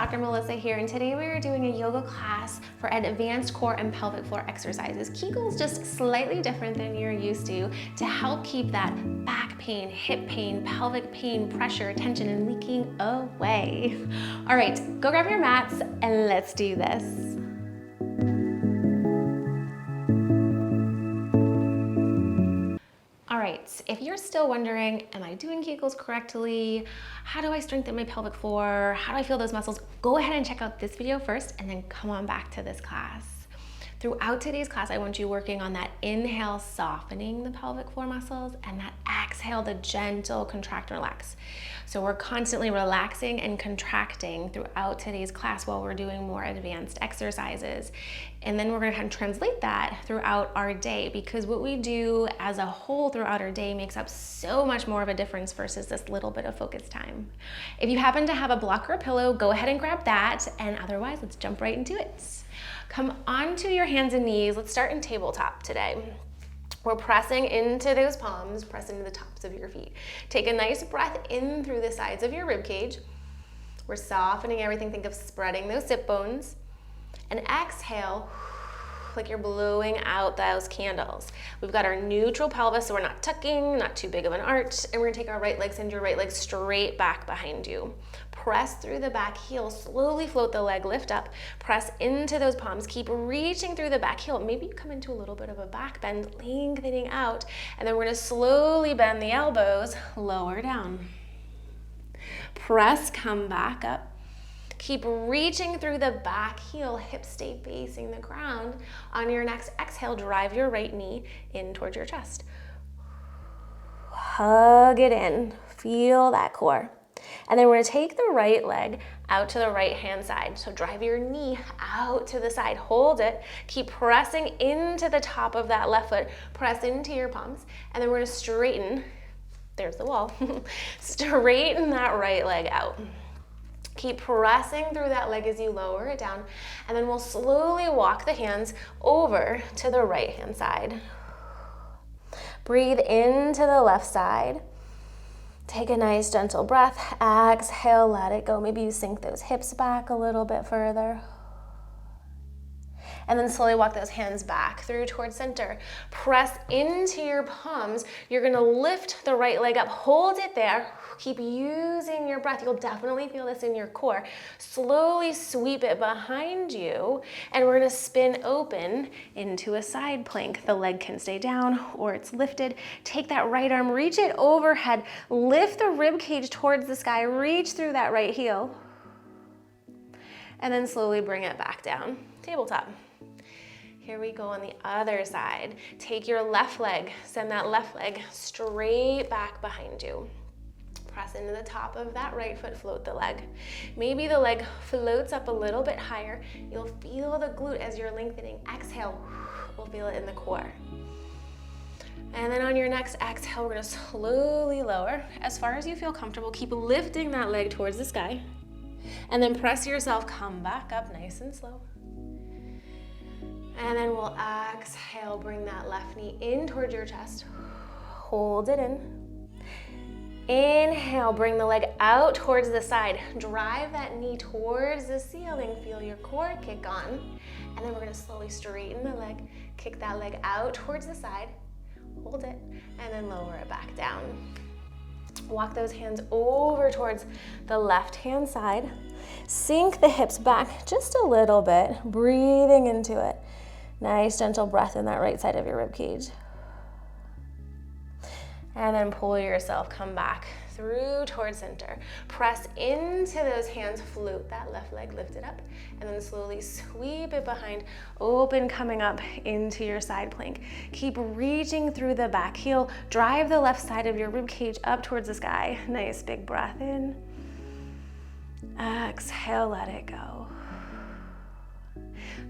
Dr. Melissa here, and today we are doing a yoga class for advanced core and pelvic floor exercises. Kegel is just slightly different than you're used to help keep that back pain, hip pain, pelvic pain, pressure, tension, and leaking away. All right, go grab your mats and let's do this. All right, if you're still wondering, am I doing Kegels correctly? How do I strengthen my pelvic floor? How do I feel those muscles? Go ahead and check out this video first and then come on back to this class. Throughout today's class, I want you working on that inhale, softening the pelvic floor muscles, and that exhale, the gentle contract and relax. So we're constantly relaxing and contracting throughout today's class while we're doing more advanced exercises. And then we're gonna translate that throughout our day, because what we do as a whole throughout our day makes up so much more of a difference versus this little bit of focus time. If you happen to have a block or a pillow, go ahead and grab that, and otherwise, let's jump right into it. Come onto your hands and knees. Let's start in tabletop today. We're pressing into those palms, press into the tops of your feet. Take a nice breath in through the sides of your rib cage. We're softening everything. Think of spreading those sit bones. And exhale, like you're blowing out those candles. We've got our neutral pelvis, so we're not tucking, not too big of an arch, and we're gonna take our right leg, send your right leg straight back behind you. Press through the back heel, slowly float the leg, lift up, press into those palms, keep reaching through the back heel. Maybe you come into a little bit of a back bend, lengthening out, and then we're gonna slowly bend the elbows, lower down. Press, come back up. Keep reaching through the back heel, hips stay facing the ground. On your next exhale, drive your right knee in towards your chest. Hug it in, feel that core. And then we're gonna take the right leg out to the right hand side. So drive your knee out to the side, hold it, keep pressing into the top of that left foot, press into your palms, and then we're gonna straighten, there's the wall, straighten that right leg out. Keep pressing through that leg as you lower it down, and then we'll slowly walk the hands over to the right hand side. Breathe into the left side. Take a nice gentle breath. Exhale, let it go. Maybe you sink those hips back a little bit further. And then slowly walk those hands back through towards center. Press into your palms. You're gonna lift the right leg up, hold it there. Keep using your breath. You'll definitely feel this in your core. Slowly sweep it behind you, and we're gonna spin open into a side plank. The leg can stay down or it's lifted. Take that right arm, reach it overhead, lift the rib cage towards the sky, reach through that right heel, and then slowly bring it back down, tabletop. Here we go on the other side. Take your left leg, send that left leg straight back behind you. Press into the top of that right foot, float the leg. Maybe the leg floats up a little bit higher. You'll feel the glute as you're lengthening. Exhale, we'll feel it in the core. And then on your next exhale, we're gonna slowly lower. As far as you feel comfortable, keep lifting that leg towards the sky. And then press yourself, come back up nice and slow. And then we'll exhale, bring that left knee in towards your chest. Hold it in. Inhale, bring the leg out towards the side. Drive that knee towards the ceiling. Feel your core kick on. And then we're gonna slowly straighten the leg, kick that leg out towards the side, hold it, and then lower it back down. Walk those hands over towards the left hand side. Sink the hips back just a little bit, breathing into it. Nice gentle breath in that right side of your rib cage. And then pull yourself, come back through towards center. Press into those hands, float that left leg, lift it up, and then slowly sweep it behind, open, coming up into your side plank. Keep reaching through the back heel, drive the left side of your rib cage up towards the sky. Nice big breath in. Exhale, let it go.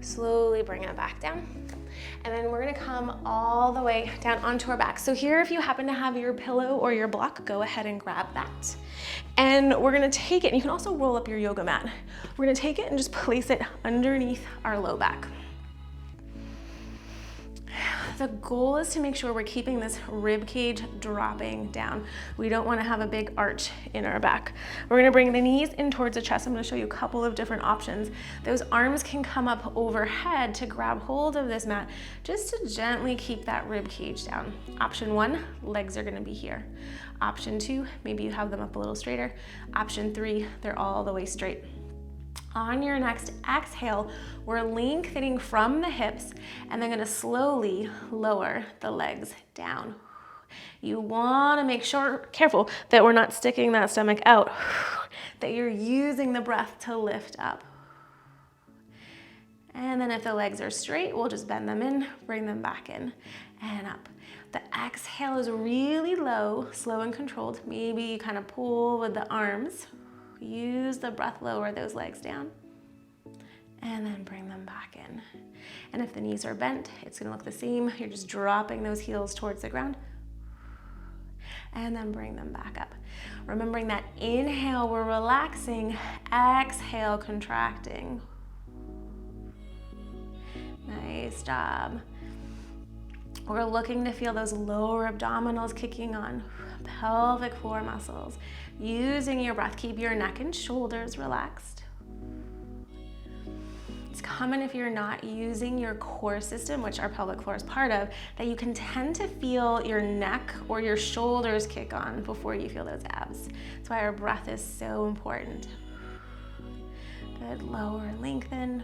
Slowly bring it back down. And then we're gonna come all the way down onto our back. So here, if you happen to have your pillow or your block, go ahead and grab that. And we're gonna take it, and you can also roll up your yoga mat. We're gonna take it and just place it underneath our low back. the goal is to make sure we're keeping this rib cage dropping down. We don't want to have a big arch in our back. We're going to bring the knees in towards the chest. I'm going to show you a couple of different options. Those arms can come up overhead to grab hold of this mat, just to gently keep that rib cage down. Option 1, legs are going to be here. Option 2, maybe you have them up a little straighter. Option 3, they're all the way straight. On your next exhale, we're lengthening from the hips and then going to slowly lower the legs down. You want to make sure, careful, that we're not sticking that stomach out, that you're using the breath to lift up. And then if the legs are straight, we'll just bend them in, bring them back in and up. The exhale is really low, slow and controlled. Maybe you kind of pull with the arms. Use the breath, lower those legs down, and then bring them back in. And if the knees are bent, it's gonna look the same. You're just dropping those heels towards the ground, and then bring them back up. Remembering that inhale, we're relaxing, exhale, contracting. Nice job. We're looking to feel those lower abdominals kicking on, pelvic floor muscles. Using your breath, keep your neck and shoulders relaxed. It's common if you're not using your core system, which our pelvic floor is part of, that you can tend to feel your neck or your shoulders kick on before you feel those abs. That's why our breath is so important. Good, lower, lengthen.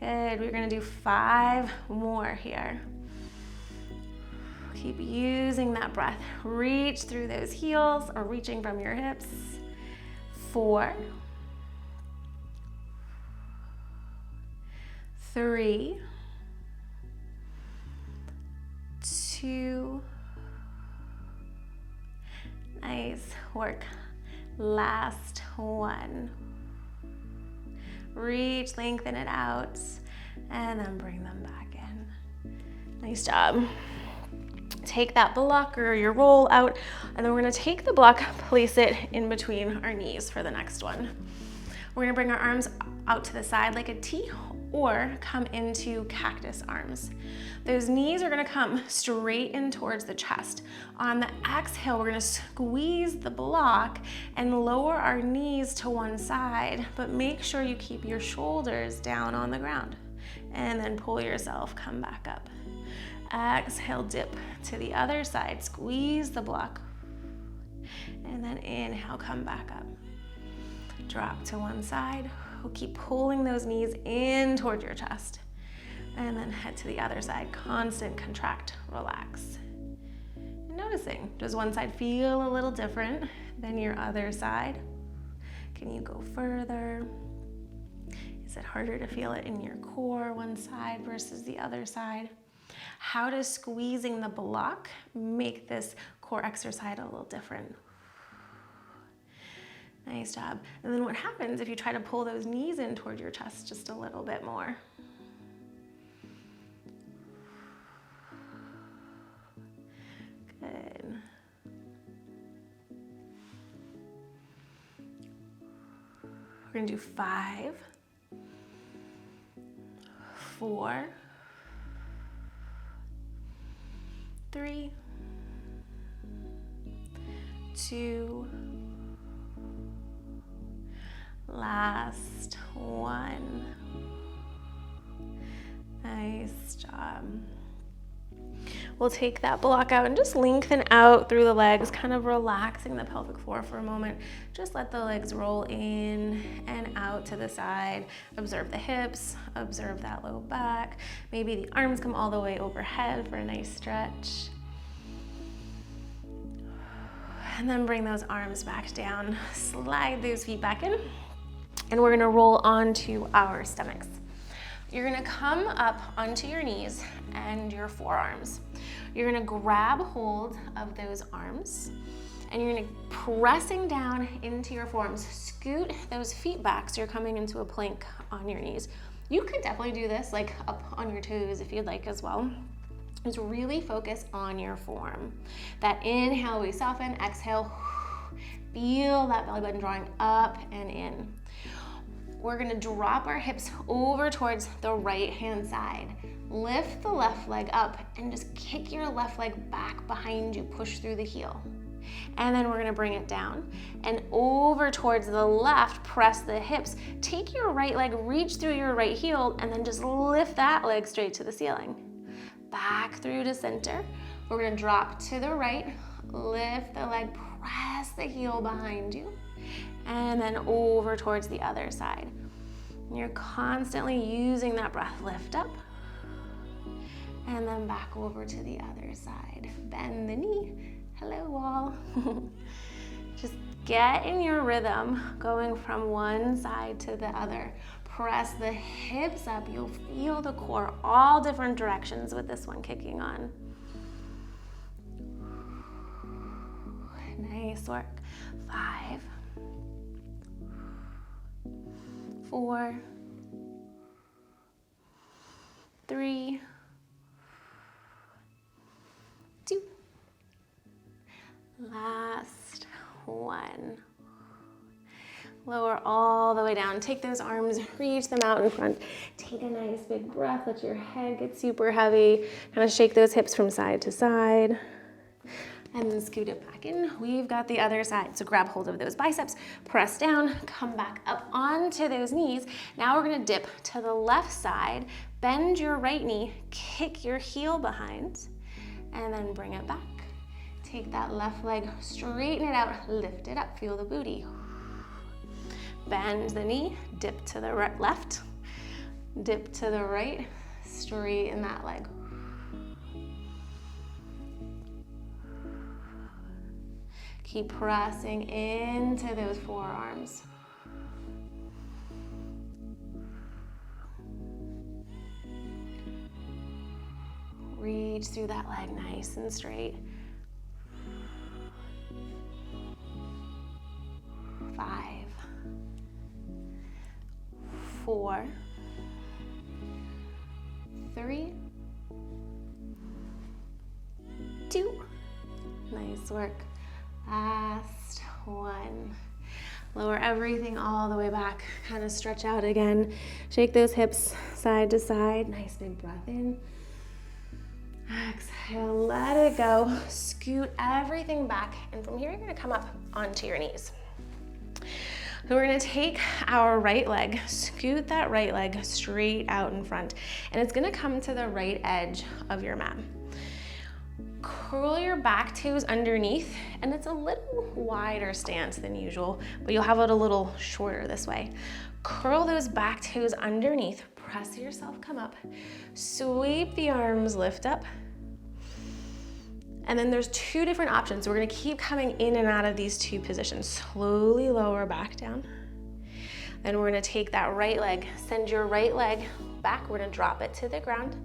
Good, we're gonna do 5 more here. Keep using that breath. Reach through those heels or reaching from your hips. 4, 3, 2, nice work. Last one. Reach, lengthen it out, and then bring them back in. Nice job. Take that block or your roll out, and then we're gonna take the block, place it in between our knees for the next one. We're gonna bring our arms out to the side like a T, or come into cactus arms. Those knees are gonna come straight in towards the chest. On the exhale, we're gonna squeeze the block and lower our knees to one side, but make sure you keep your shoulders down on the ground. And then pull yourself, come back up. Exhale, dip to the other side, squeeze the block. And then inhale, come back up. Drop to one side. We'll keep pulling those knees in toward your chest. And then head to the other side. Constant contract, relax. And noticing, does one side feel a little different than your other side? Can you go further? Is it harder to feel it in your core, one side versus the other side? How does squeezing the block make this core exercise a little different? Nice job. And then what happens if you try to pull those knees in toward your chest just a little bit more? Good. We're gonna do 5, 4, 3, 2, last one. Nice job. We'll take that block out and just lengthen out through the legs, kind of relaxing the pelvic floor for a moment. Just let the legs roll in and out to the side. Observe the hips, observe that low back. Maybe the arms come all the way overhead for a nice stretch. And then bring those arms back down. Slide those feet back in. And we're gonna roll onto our stomachs. You're gonna come up onto your knees and your forearms. You're gonna grab hold of those arms and you're gonna pressing down into your forearms. Scoot those feet back so you're coming into a plank on your knees. You could definitely do this like up on your toes if you'd like as well. Just really focus on your form. That inhale, we soften, exhale, feel that belly button drawing up and in. we're gonna drop our hips over towards the right hand side. Lift the left leg up and just kick your left leg back behind you, push through the heel. And then we're gonna bring it down and over towards the left, press the hips. Take your right leg, reach through your right heel, and then just lift that leg straight to the ceiling. Back through to center. We're gonna drop to the right, lift the leg, press the heel behind you, and then over towards the other side. And you're constantly using that breath. Lift up, and then back over to the other side. Bend the knee. Hello, wall. Just get in your rhythm, going from one side to the other. Press the hips up. You'll feel the core all different directions with this one kicking on. Nice work. 5, 4, 3, 2. Last one. Lower all the way down. Take those arms, reach them out in front. Take a nice big breath. Let your head get super heavy. Kind of shake those hips from side to side. And then scoot it back in. We've got the other side. So grab hold of those biceps, press down, come back up onto those knees. Now we're gonna dip to the left side, bend your right knee, kick your heel behind, and then bring it back. Take that left leg, straighten it out, lift it up, feel the booty. Bend the knee, dip to the left, dip to the right, straighten that leg. Keep pressing into those forearms. Reach through that leg nice and straight. 5, 4, 3, 2. Nice work. Last one. Lower everything all the way back. Kind of stretch out again. Shake those hips side to side. Nice big breath in. Exhale, let it go. Scoot everything back. And from here, you're gonna come up onto your knees. So we're gonna take our right leg, scoot that right leg straight out in front, and it's gonna come to the right edge of your mat. Curl your back toes underneath, and it's a little wider stance than usual, but you'll have it a little shorter this way. Curl those back toes underneath, press yourself, come up, sweep the arms, lift up. And then there's 2 different options. We're gonna keep coming in and out of these 2 positions. Slowly lower back down. Then we're gonna take that right leg, send your right leg back. We're gonna drop it to the ground.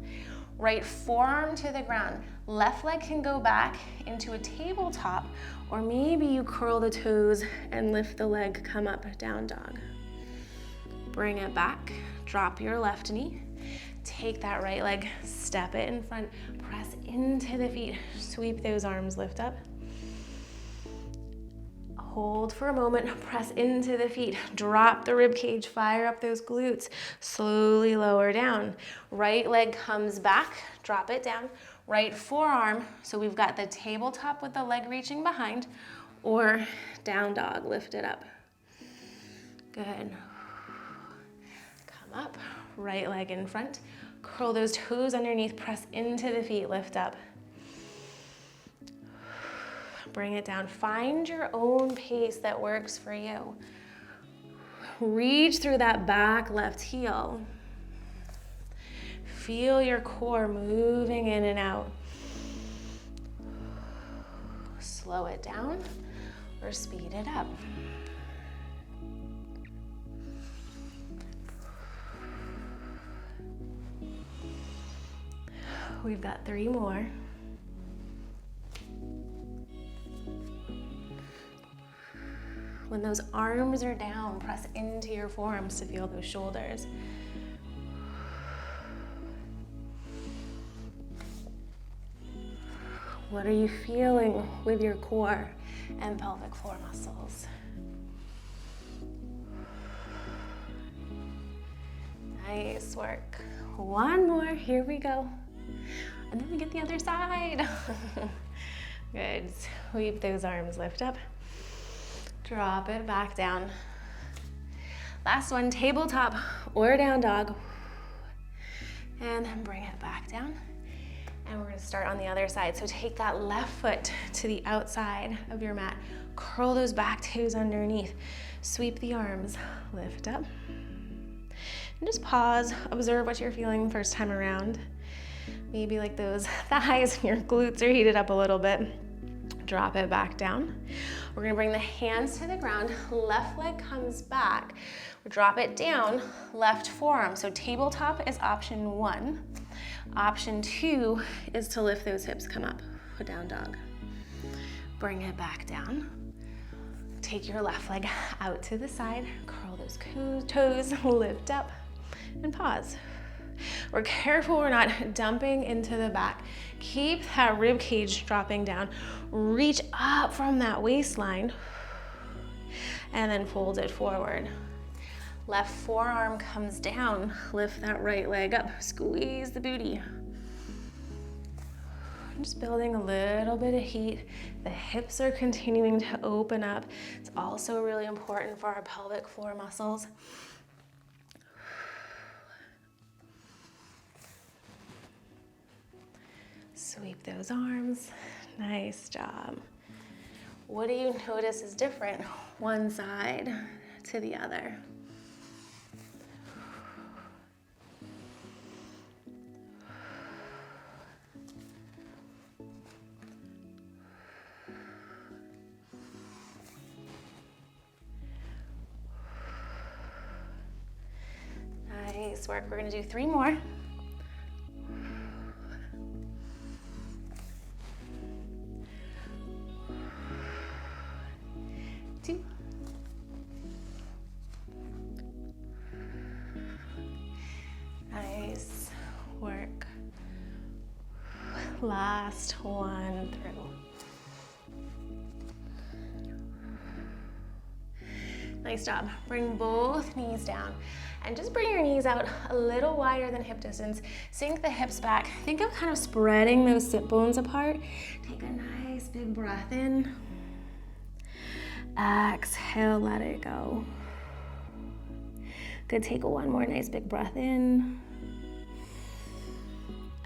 Right forearm to the ground. Left leg can go back into a tabletop, or maybe you curl the toes and lift the leg, come up, down dog. Bring it back, drop your left knee. Take that right leg, step it in front, press into the feet, sweep those arms, lift up. Hold for a moment, press into the feet, drop the rib cage, fire up those glutes, slowly lower down. Right leg comes back, drop it down. Right forearm, so we've got the tabletop with the leg reaching behind, or down dog, lift it up. Good. Come up, right leg in front. Curl those toes underneath, press into the feet, lift up. Bring it down. Find your own pace that works for you. Reach through that back left heel. Feel your core moving in and out. Slow it down or speed it up. We've got 3 more. When those arms are down, press into your forearms to feel those shoulders. What are you feeling with your core and pelvic floor muscles? Nice work. One more, here we go. And then we get the other side. Good, sweep those arms, lift up. Drop it back down. Last one, tabletop or down dog. And then bring it back down. And we're gonna start on the other side. So take that left foot to the outside of your mat. Curl those back toes underneath. Sweep the arms, lift up. And just pause, observe what you're feeling first time around. Maybe like those thighs and your glutes are heated up a little bit. Drop it back down. We're gonna bring the hands to the ground, left leg comes back. We drop it down, left forearm. So tabletop is option 1. Option 2 is to lift those hips, come up, down dog. Bring it back down. Take your left leg out to the side, curl those toes, lift up, and pause. We're careful we're not dumping into the back. Keep that rib cage dropping down. Reach up from that waistline and then fold it forward. Left forearm comes down. Lift that right leg up. Squeeze the booty. I'm just building a little bit of heat. The hips are continuing to open up. It's also really important for our pelvic floor muscles. Sweep those arms. Nice job. What do you notice is different? One side to the other. Nice work. We're going to do 3 more. Nice work. Last one through. Nice job. Bring both knees down and just bring your knees out a little wider than hip distance. Sink the hips back. Think of kind of spreading those sit bones apart. Take a nice big breath in. Exhale, let it go. Good, take one more nice big breath in.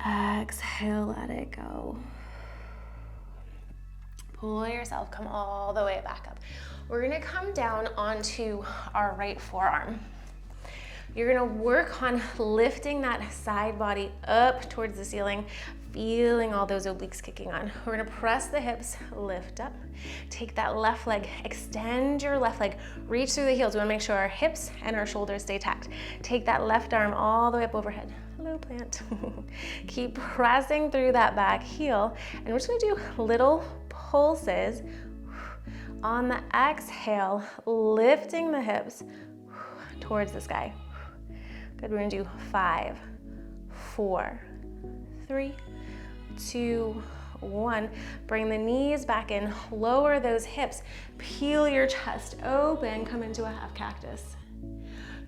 Exhale, let it go. Pull yourself, come all the way back up. We're gonna come down onto our right forearm. You're gonna work on lifting that side body up towards the ceiling, feeling all those obliques kicking on. We're gonna press the hips, lift up. Take that left leg, extend your left leg, reach through the heels. We wanna make sure our hips and our shoulders stay tacked. Take that left arm all the way up overhead. Hello, plant. Keep pressing through that back heel. And we're just gonna do little pulses. On the exhale, lifting the hips towards the sky. Good, we're gonna do 5, 4, 3, 2, 1. Bring the knees back in, lower those hips, peel your chest open, come into a half cactus.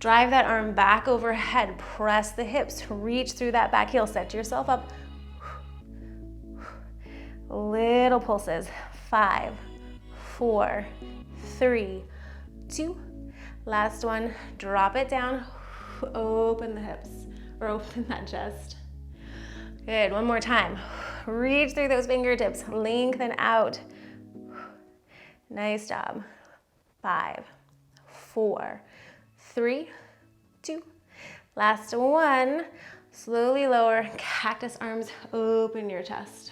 Drive that arm back overhead, press the hips, reach through that back heel, set yourself up. Little pulses, 5, 4, 3, 2. Last one, drop it down, open the hips, or open that chest. Good, one more time. Reach through those fingertips, lengthen out. Nice job. 5, 4, 3, 2. Last one, slowly lower, cactus arms, open your chest.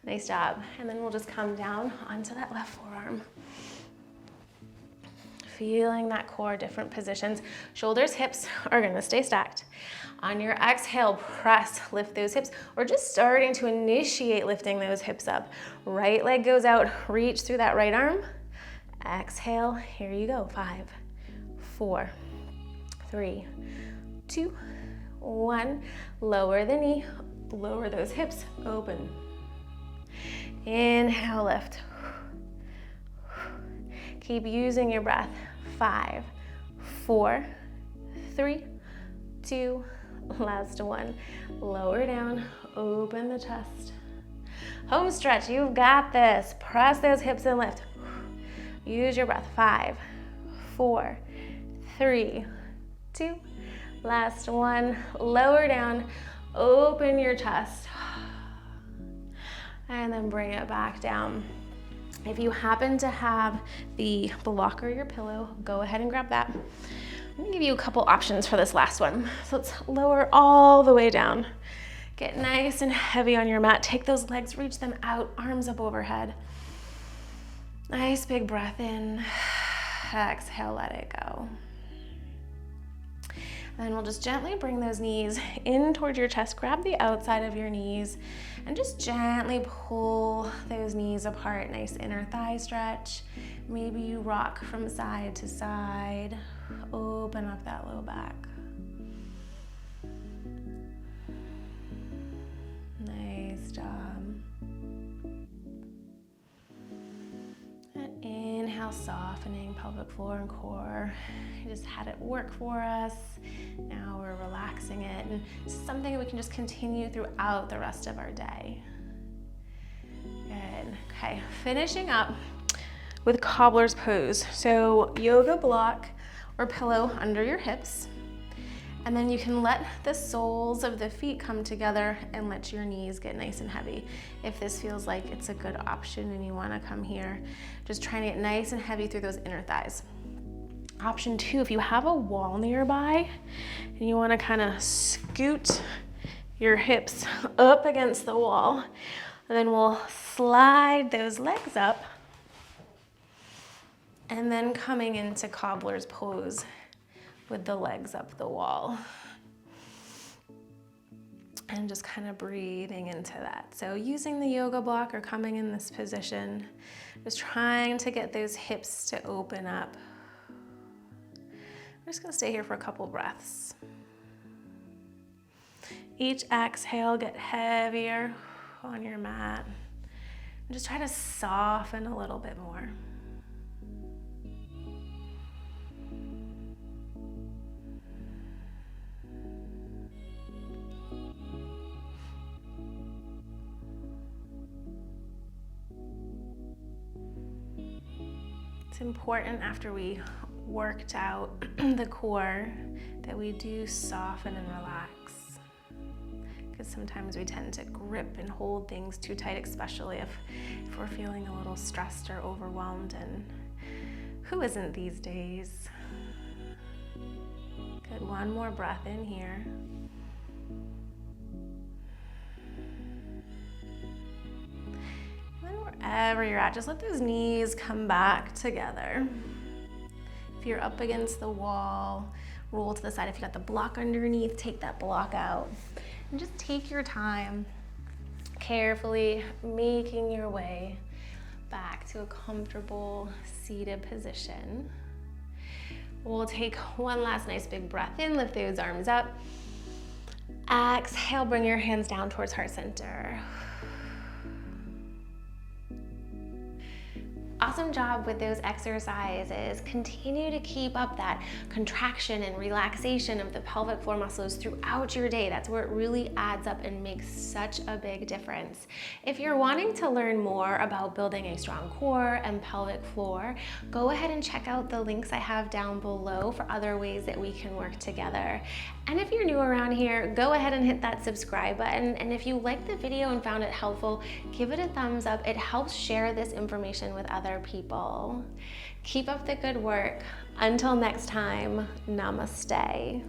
Nice job. And then we'll just come down onto that left forearm. Feeling that core, different positions. Shoulders, hips are gonna stay stacked. On your exhale, press, lift those hips. We're just starting to initiate lifting those hips up. Right leg goes out, reach through that right arm. Exhale, here you go. 5, 4, 3, 2, 1. Lower the knee, lower those hips, open. Inhale, lift. Keep using your breath. 5, 4, 3, 2, last one. Lower down, open the chest. Home stretch, you've got this. Press those hips and lift. Use your breath. 5, 4, 3, 2, last one. Lower down, open your chest. And then bring it back down. If you happen to have the blocker, your pillow, go ahead and grab that. I'm gonna give you a couple options for this last one. So let's lower all the way down. Get nice and heavy on your mat. Take those legs, reach them out, arms up overhead. Nice big breath in. Exhale, let it go. And then we'll just gently bring those knees in towards your chest. Grab the outside of your knees and just gently pull those knees apart. Nice inner thigh stretch. Maybe you rock from side to side. Open up that low back. Nice job. And inhale, softening pelvic floor and core. You just had it work for us. Now we're relaxing it. And it's something we can just continue throughout the rest of our day. Good. Okay, finishing up with cobbler's pose. So yoga block or pillow under your hips. And then you can let the soles of the feet come together and let your knees get nice and heavy. If this feels like it's a good option and you wanna come here, just trying to get nice and heavy through those inner thighs. Option 2, if you have a wall nearby and you wanna kinda scoot your hips up against the wall, and then we'll slide those legs up and then coming into cobbler's pose with the legs up the wall. And just kind of breathing into that. So using the yoga block or coming in this position, just trying to get those hips to open up. I'm just gonna stay here for a couple breaths. Each exhale, get heavier on your mat. And just try to soften a little bit more. It's important after we worked out the core that we do soften and relax, because sometimes we tend to grip and hold things too tight, especially if we're feeling a little stressed or overwhelmed, and who isn't these days? Good, one more breath in here. Wherever you're at, just let those knees come back together. If you're up against the wall, roll to the side. If you got the block underneath, take that block out. And just take your time, carefully making your way back to a comfortable seated position. We'll take one last nice big breath in, lift those arms up. Exhale, bring your hands down towards heart center. Awesome job with those exercises. Continue to keep up that contraction and relaxation of the pelvic floor muscles throughout your day. That's where it really adds up and makes such a big difference. If you're wanting to learn more about building a strong core and pelvic floor, go ahead and check out the links I have down below for other ways that we can work together. And if you're new around here, go ahead and hit that subscribe button. And if you liked the video and found it helpful, give it a thumbs up. It helps share this information with other people. Keep up the good work. Until next time, namaste.